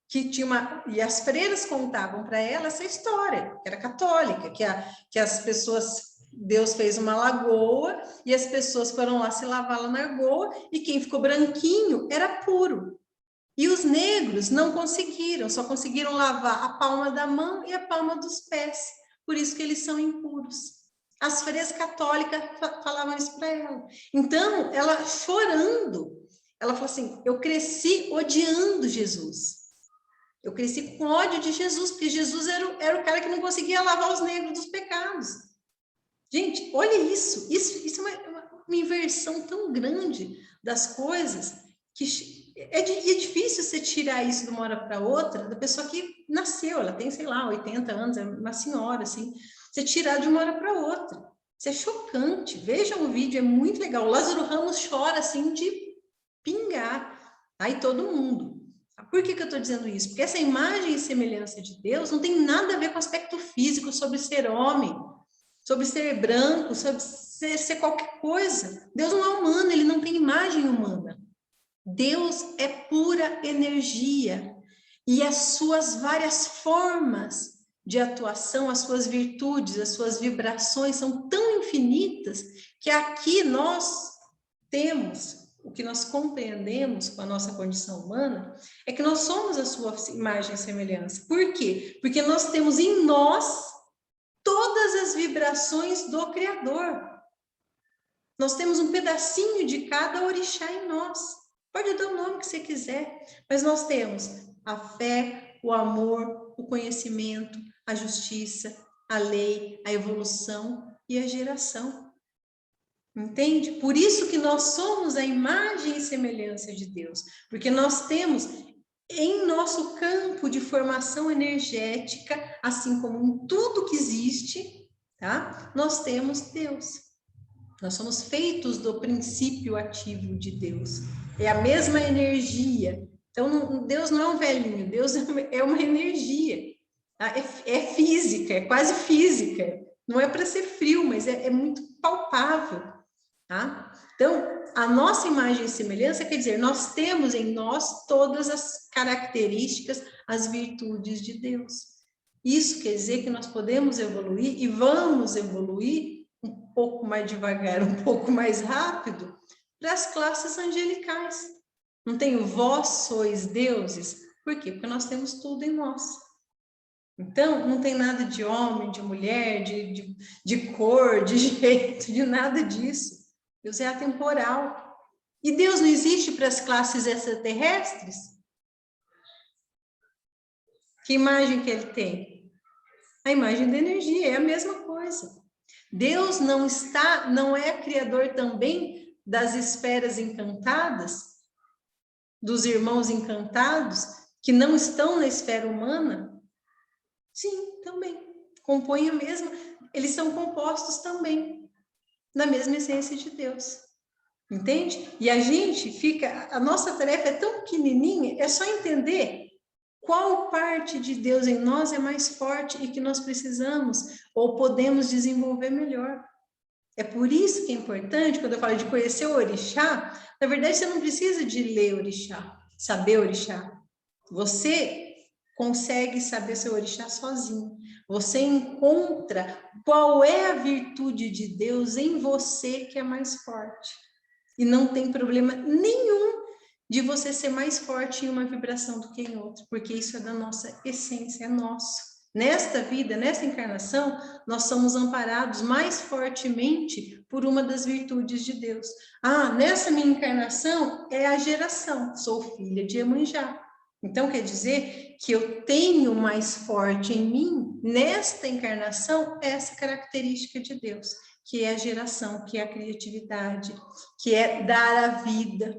que tinha e as freiras contavam para ela essa história, que era católica, que as pessoas, Deus fez uma lagoa, e as pessoas foram lá se lavar lá na lagoa, e quem ficou branquinho era puro. E os negros não conseguiram, só conseguiram lavar a palma da mão e a palma dos pés. Por isso que eles são impuros. As freiras católicas falavam isso para ela. Então, ela chorando, ela falou assim, eu cresci odiando Jesus. Eu cresci com ódio de Jesus, porque Jesus era o cara que não conseguia lavar os negros dos pecados. Gente, olha isso. Isso uma inversão tão grande das coisas que é difícil você tirar isso de uma hora para outra, da pessoa que nasceu, ela tem, sei lá, 80 anos, é uma senhora, assim, você tirar de uma hora para outra. Isso é chocante. Vejam o vídeo, é muito legal. O Lázaro Ramos chora, assim, de pingar. Aí todo mundo. Por que eu estou dizendo isso? Porque essa imagem e semelhança de Deus não tem nada a ver com o aspecto físico, sobre ser homem, sobre ser branco, sobre ser qualquer coisa. Deus não é humano, ele não tem imagem humana. Deus é pura energia. E as suas várias formas de atuação, as suas virtudes, as suas vibrações são tão infinitas que aqui nós temos, o que nós compreendemos com a nossa condição humana, é que nós somos a sua imagem e semelhança. Por quê? Porque nós temos em nós todas as vibrações do Criador. Nós temos um pedacinho de cada orixá em nós. Pode dar o nome que você quiser, mas nós temos a fé, o amor, o conhecimento, a justiça, a lei, a evolução e a geração. Entende? Por isso que nós somos a imagem e semelhança de Deus, porque nós temos em nosso campo de formação energética, assim como em tudo que existe, tá? Nós temos Deus. Nós somos feitos do princípio ativo de Deus. É a mesma energia. Então, Deus não é um velhinho, Deus é uma energia. Tá? É física, é quase física. Não é para ser frio, mas é muito palpável. Tá? Então, a nossa imagem e semelhança quer dizer, nós temos em nós todas as características, as virtudes de Deus. Isso quer dizer que nós podemos evoluir e vamos evoluir um pouco mais devagar, um pouco mais rápido, para as classes angelicais. Não tem o vós sois deuses? Por quê? Porque nós temos tudo em nós. Então, não tem nada de homem, de mulher, de cor, de jeito, de nada disso. Deus é atemporal. E Deus não existe para as classes extraterrestres? Que imagem que ele tem? A imagem da energia, é a mesma coisa. Deus não é criador também das esferas encantadas, dos irmãos encantados, que não estão na esfera humana? Sim, também. Compõem a mesma, eles são compostos também, na mesma essência de Deus. Entende? E a nossa tarefa é tão pequenininha, é só entender qual parte de Deus em nós é mais forte e que nós precisamos ou podemos desenvolver melhor. É por isso que é importante, quando eu falo de conhecer o orixá, na verdade você não precisa de ler orixá, saber orixá. Você consegue saber seu orixá sozinho. Você encontra qual é a virtude de Deus em você que é mais forte. E não tem problema nenhum de você ser mais forte em uma vibração do que em outra, porque isso é da nossa essência, é nosso. Nesta vida, nesta encarnação, nós somos amparados mais fortemente por uma das virtudes de Deus. Ah, nessa minha encarnação é a geração, sou filha de Iemanjá. Então, quer dizer que eu tenho mais forte em mim, nesta encarnação, essa característica de Deus, que é a geração, que é a criatividade, que é dar a vida.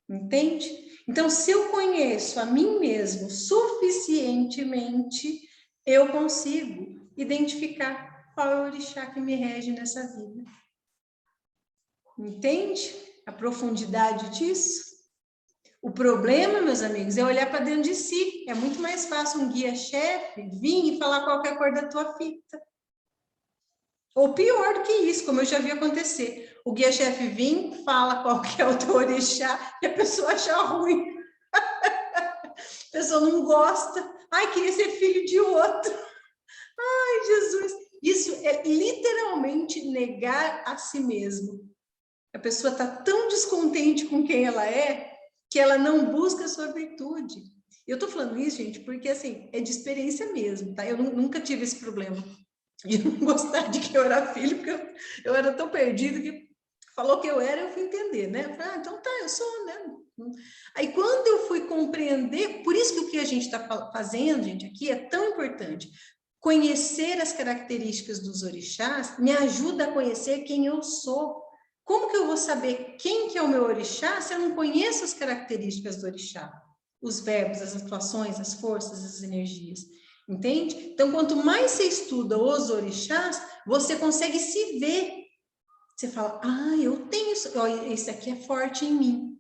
Entende? Então, se eu conheço a mim mesmo suficientemente, eu consigo identificar qual é o orixá que me rege nessa vida. Entende a profundidade disso? O problema, meus amigos, é olhar para dentro de si. É muito mais fácil um guia-chefe vir e falar qual é a cor da tua fita. Ou pior do que isso, como eu já vi acontecer. O guia-chefe vem, fala qual que é o teu orixá e a pessoa acha ruim. A pessoa não gosta. Ai, queria ser filho de outro. Ai, Jesus. Isso é literalmente negar a si mesmo. A pessoa está tão descontente com quem ela é que ela não busca a sua virtude. Eu estou falando isso, gente, porque assim, é de experiência mesmo, tá? Eu nunca tive esse problema de não gostar de que eu era filho, porque eu era tão perdido que falou que eu era, eu fui entender, né? Eu falei, então tá, eu sou, né? Aí quando eu fui compreender, por isso que o que a gente está fazendo, gente, aqui é tão importante. Conhecer as características dos orixás me ajuda a conhecer quem eu sou. Como que eu vou saber quem que é o meu orixá se eu não conheço as características do orixá? Os verbos, as atuações, as forças, as energias. Entende? Então, quanto mais você estuda os orixás, você consegue se ver. Você fala, eu tenho isso, esse aqui é forte em mim.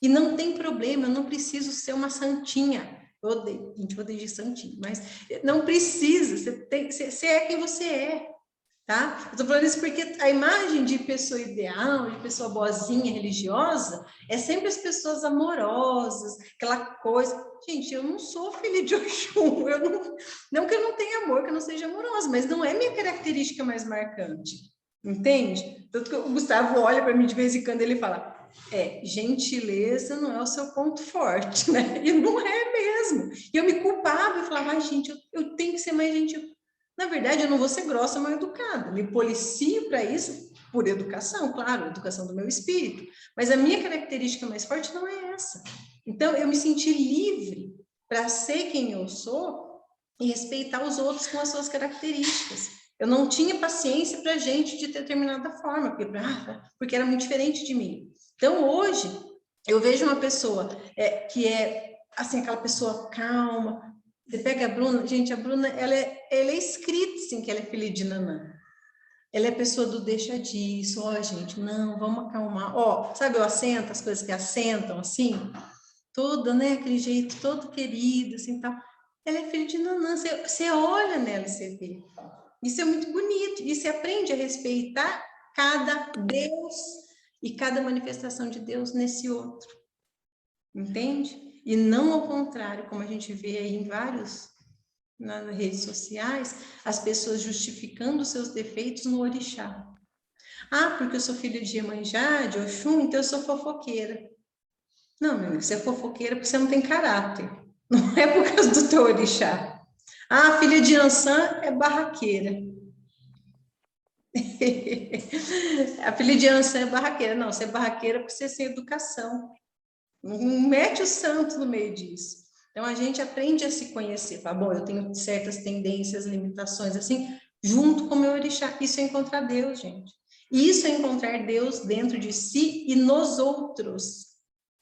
E não tem problema, eu não preciso ser uma santinha. Eu odeio, gente, eu odeio de santinho, mas não precisa, você é quem você é, tá? Eu tô falando isso porque a imagem de pessoa ideal, de pessoa boazinha, religiosa, é sempre as pessoas amorosas, aquela coisa. Gente, eu não sou filha de Oxum, não que eu não tenha amor, que eu não seja amorosa, mas não é minha característica mais marcante, entende? Tanto que o Gustavo olha para mim de vez em quando, ele fala, gentileza não é o seu ponto forte, né? E não é mesmo. E eu me culpava e falava, gente, eu tenho que ser mais gentil. Na verdade, eu não vou ser grossa, mas educada. Me policio para isso por educação, claro, educação do meu espírito. Mas a minha característica mais forte não é essa. Então, eu me senti livre para ser quem eu sou e respeitar os outros com as suas características. Eu não tinha paciência para gente de determinada forma, porque era muito diferente de mim. Então, hoje, eu vejo uma pessoa que é, assim, aquela pessoa calma. Você pega a Bruna, gente, a Bruna, ela é escrita, assim, que ela é filha de Nanã. Ela é pessoa do deixa disso, gente, não, vamos acalmar. Sabe o assento, as coisas que assentam, assim? Toda, né, aquele jeito todo querido, assim, tal. Ela é filha de Nanã, você olha nela e você vê. Isso é muito bonito, e você aprende a respeitar cada Deus e cada manifestação de Deus nesse outro, entende? E não ao contrário, como a gente vê aí em vários, nas redes sociais, as pessoas justificando seus defeitos no orixá. Porque eu sou filha de Iemanjá, de Oxum, então eu sou fofoqueira. Não, meu amigo, você é fofoqueira porque você não tem caráter. Não é por causa do teu orixá. Filha de Ançã é barraqueira. A filha de Ançã é barraqueira. Não, você é barraqueira porque você é sem educação. Não mete o santo no meio disso. Então, a gente aprende a se conhecer. Fala, bom, eu tenho certas tendências, limitações, assim, junto com o meu orixá. Isso é encontrar Deus, gente. Isso é encontrar Deus dentro de si e nos outros.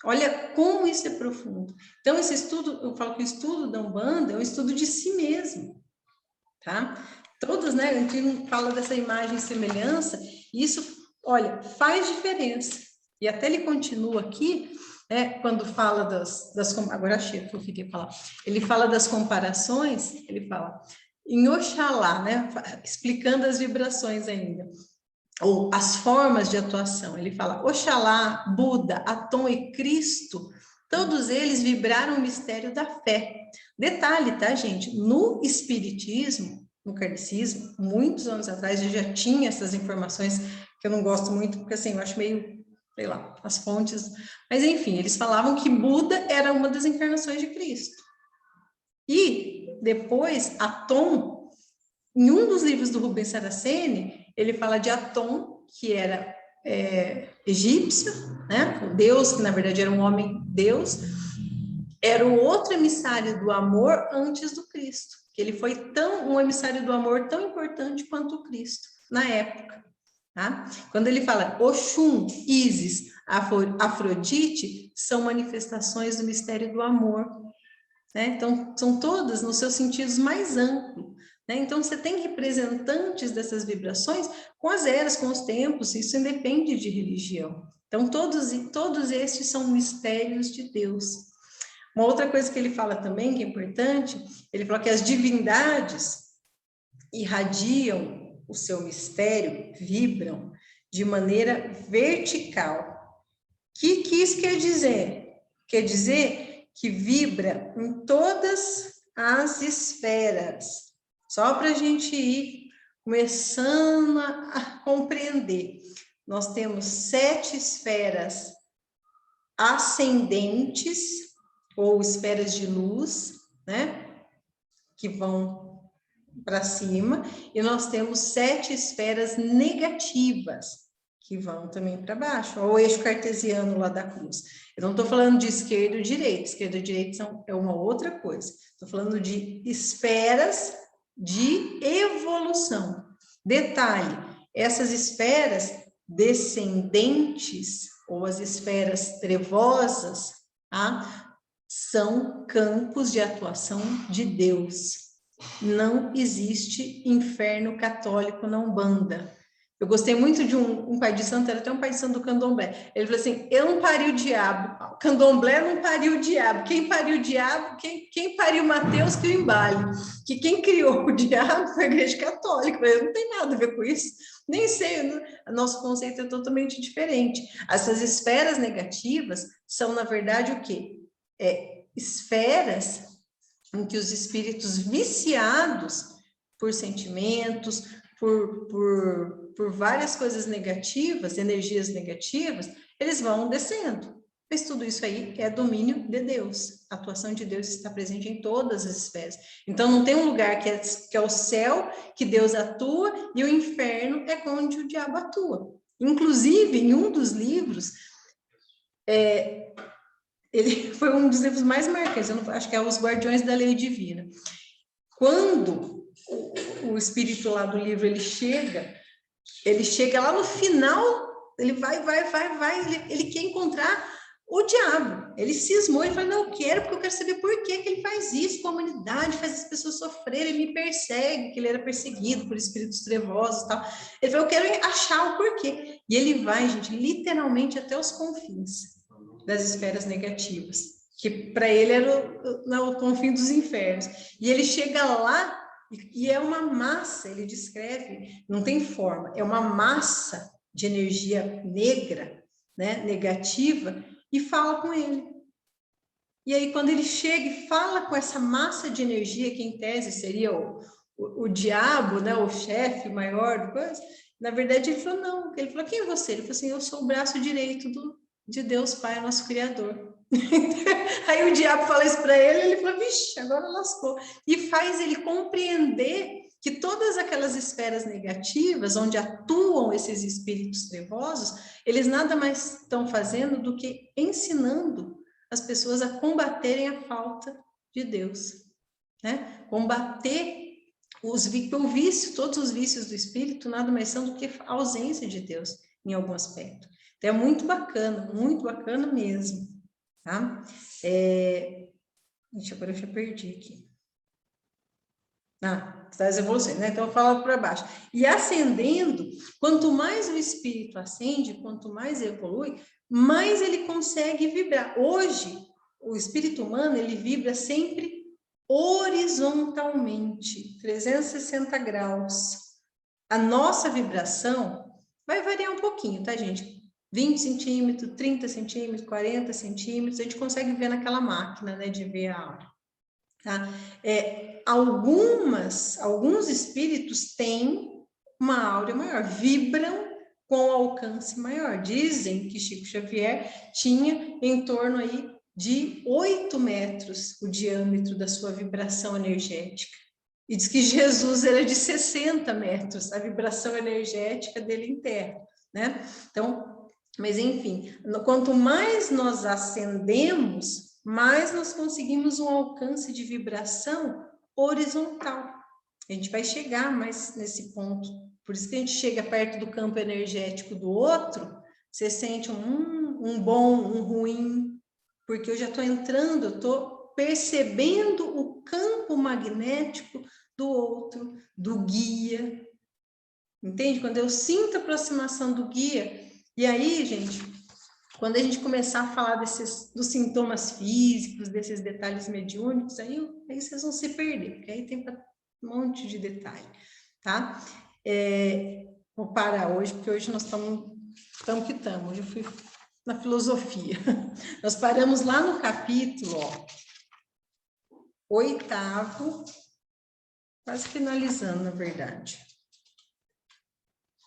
Olha como isso é profundo. Então, esse estudo, eu falo que o estudo da Umbanda é um estudo de si mesmo, tá? Todos, né, a gente fala dessa imagem e semelhança, e isso, olha, faz diferença. E até ele continua aqui, quando fala agora achei que eu fiquei falar, ele fala das comparações, ele fala em Oxalá, né, explicando as vibrações ainda, ou as formas de atuação, ele fala Oxalá, Buda, Atom e Cristo, todos eles vibraram o mistério da fé. Detalhe, tá, gente? No espiritismo, no kardecismo, muitos anos atrás, eu já tinha essas informações que eu não gosto muito, porque assim, eu acho meio, sei lá, as fontes, mas enfim, eles falavam que Buda era uma das encarnações de Cristo. E depois, Atom, em um dos livros do Rubens Saraceni, ele fala de Atom, que era egípcio, né? O Deus, que na verdade era um homem-deus, era o outro emissário do amor antes do Cristo, que ele foi um emissário do amor tão importante quanto o Cristo, na época. Tá? Quando ele fala Oxum, Ísis, Afrodite, são manifestações do mistério do amor. Né? Então, são todas nos seus sentidos mais amplos. Né? Então, você tem representantes dessas vibrações com as eras, com os tempos, isso independe de religião. Então, todos estes são mistérios de Deus. Uma outra coisa que ele fala também, que é importante, ele fala que as divindades irradiam o seu mistério, vibram de maneira vertical. O que isso quer dizer? Quer dizer que vibra em todas as esferas. Só para a gente ir começando a compreender. Nós temos 7 esferas ascendentes, ou esferas de luz, né? Que vão para cima, e nós temos 7 esferas negativas, que vão também para baixo, o eixo cartesiano lá da cruz. Eu não estou falando de esquerda e direita é uma outra coisa. Estou falando de esferas de evolução. Detalhe, essas esferas descendentes, ou as esferas trevosas, tá? São campos de atuação de Deus. Não existe inferno católico na Umbanda. Eu gostei muito de um pai de santo, era até um pai de santo do candomblé. Ele falou assim, eu não pari o diabo, o candomblé não pariu o diabo. Quem pariu o diabo, quem pariu Mateus que o embale. Que quem criou o diabo foi a igreja católica. Eu não tem nada a ver com isso. Nem sei, nosso conceito é totalmente diferente. Essas esferas negativas são, na verdade, o quê? Esferas em que os espíritos viciados por sentimentos, por várias coisas negativas, energias negativas, eles vão descendo. Mas tudo isso aí é domínio de Deus. A atuação de Deus está presente em todas as esferas. Então, não tem um lugar que é o céu, que Deus atua, e o inferno é onde o diabo atua. Inclusive, em um dos livros, ele foi um dos livros mais marcantes, acho que é Os Guardiões da Lei Divina. Quando o espírito lá do livro, ele chega lá no final, ele vai, ele quer encontrar o diabo. Ele cismou, ele falou, não, eu quero, porque eu quero saber por que ele faz isso com a humanidade, faz as pessoas sofrerem, ele me persegue, que ele era perseguido por espíritos trevosos e tal. Ele falou, eu quero achar o porquê. E ele vai, gente, literalmente até os confins das esferas negativas, que para ele era o confim dos infernos. E ele chega lá, e é uma massa, ele descreve, não tem forma, é uma massa de energia negra, né, negativa, e fala com ele. E aí, quando ele chega e fala com essa massa de energia, que em tese seria o diabo, né, o chefe maior do coisa, na verdade ele falou, não. Ele falou, quem é você? Ele falou assim, eu sou o braço direito de Deus Pai, nosso Criador. Aí o diabo fala isso para ele fala, vixe, agora lascou. E faz ele compreender que todas aquelas esferas negativas, onde atuam esses espíritos trevosos, eles nada mais estão fazendo do que ensinando as pessoas a combaterem a falta de Deus, né? Combater o vício, todos os vícios do espírito nada mais são do que a ausência de Deus em algum aspecto. Então é muito bacana mesmo, tá? Agora eu já perdi aqui. Das evoluções, né? Então eu falo para baixo. E ascendendo, quanto mais o espírito ascende, quanto mais evolui, mais ele consegue vibrar. Hoje, o espírito humano, ele vibra sempre horizontalmente, 360 graus. A nossa vibração vai variar um pouquinho, tá, gente? 20 centímetros, 30 centímetros, 40 centímetros, a gente consegue ver naquela máquina, né, de ver a aura. Tá? Alguns espíritos têm uma áurea maior, vibram com alcance maior. Dizem que Chico Xavier tinha em torno aí de 8 metros o diâmetro da sua vibração energética. E diz que Jesus era de 60 metros, a vibração energética dele em terra, né? Então, mas enfim, quanto mais nós ascendemos, mais nós conseguimos um alcance de vibração horizontal. A gente vai chegar mais nesse ponto. Por isso que a gente chega perto do campo energético do outro, você sente um bom, um ruim, porque eu já estou entrando, eu estou percebendo o campo magnético do outro, do guia. Entende? Quando eu sinto a aproximação do guia, e aí, gente, quando a gente começar a falar dos sintomas físicos, desses detalhes mediúnicos, aí vocês vão se perder, porque aí tem um monte de detalhe, tá? Vou parar hoje, porque hoje nós estamos que estamos. Hoje eu fui na filosofia. Nós paramos lá no capítulo, 8º, quase finalizando, na verdade.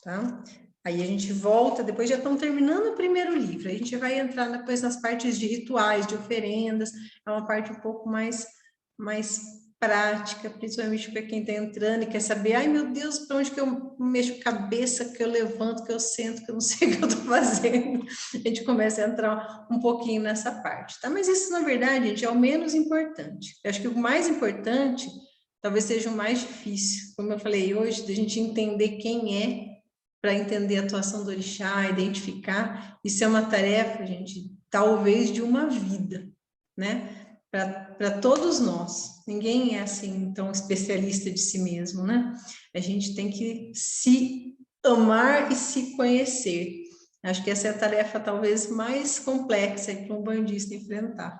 Tá? Aí a gente volta, depois já estamos terminando o primeiro livro, a gente vai entrar depois nas partes de rituais, de oferendas, é uma parte um pouco mais prática, principalmente para quem está entrando e quer saber, ai meu Deus, para onde que eu mexo a cabeça, que eu levanto, que eu sento, que eu não sei o que eu estou fazendo. A gente começa a entrar um pouquinho nessa parte, tá? Mas isso, na verdade, gente, é o menos importante. Eu acho que o mais importante talvez seja o mais difícil, como eu falei hoje, da gente entender quem é, para entender a atuação do orixá, identificar. Isso é uma tarefa, gente, talvez de uma vida, né? Para todos nós. Ninguém é assim tão especialista de si mesmo, né? A gente tem que se amar e se conhecer. Acho que essa é a tarefa talvez mais complexa para um bandista enfrentar,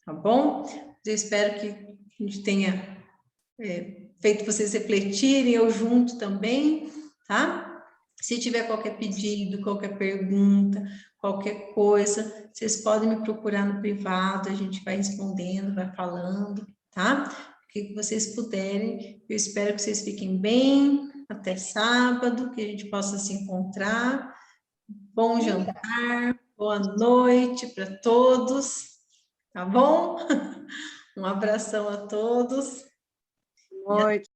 tá bom? Eu espero que a gente tenha feito vocês refletirem, eu junto também, tá? Se tiver qualquer pedido, qualquer pergunta, qualquer coisa, vocês podem me procurar no privado, a gente vai respondendo, vai falando, tá? O que vocês puderem. Eu espero que vocês fiquem bem, até sábado, que a gente possa se encontrar. Bom jantar, boa noite para todos, tá bom? Um abração a todos. Boa noite.